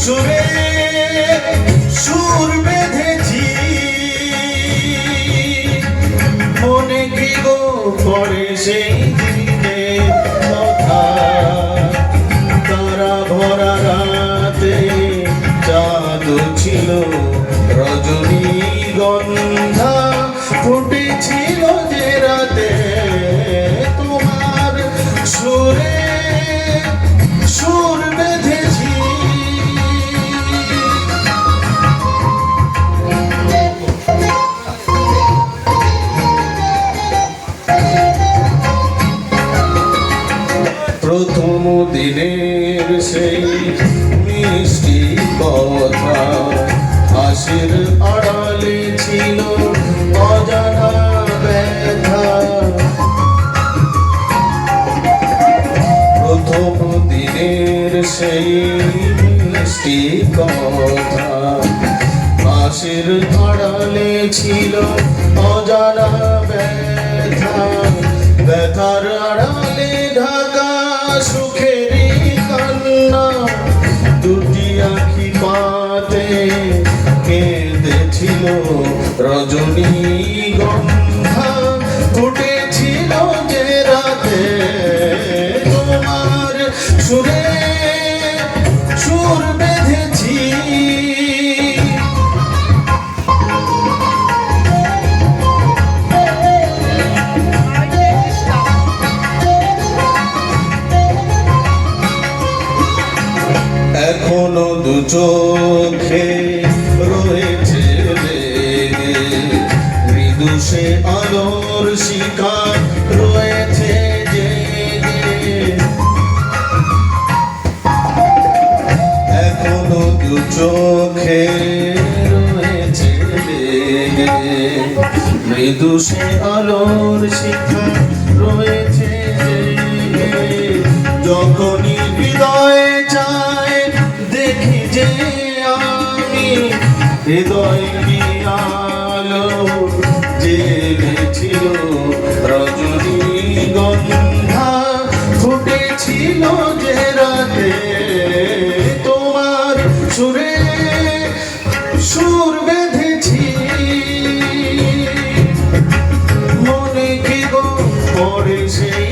সুরে সুর বেঁধেছি মনে কি গো পড়ে সেই দিনের কথা তারা ভরা রাতে চাঁদ ছিল রজনীগন্ধা ফুটেছিল যে রাতে তোমার সুরে সুর বেঁধেছি প্রথম দিনের সেই মিষ্টি কথা হাসির আড়ালে ছিল অজানা ব্যথা প্রথম দিনের সেই মিষ্টি কথা হাসির আড়ালে ছিল অজানা ব্যথা ব্যথার আড়ালে ঢাকা সুখেরই কান্না দুটি আঁখি পাতে কেঁদেছিল রজনীগন্ধা ফুটেছিল যে রাতে তোমার সুরে সুর বেঁধেছি এখনো দু চোখে রয়েছে লেগে মৃদু সে আলোর শিকার রয়েছে জেগে এখনো দু চোখে রয়েছে লেগে মৃদু সে আলোর শিকার রয়েছে জেগে যখনই হৃদয়ে চায় দেখি যে আমি হৃদয় কি আলো জেগেছিল রজনীগন্ধা ফুটেছিল যে রাতে তোমার সুরে সুর বেঁধেছি মনে কি গো পড়ে সেই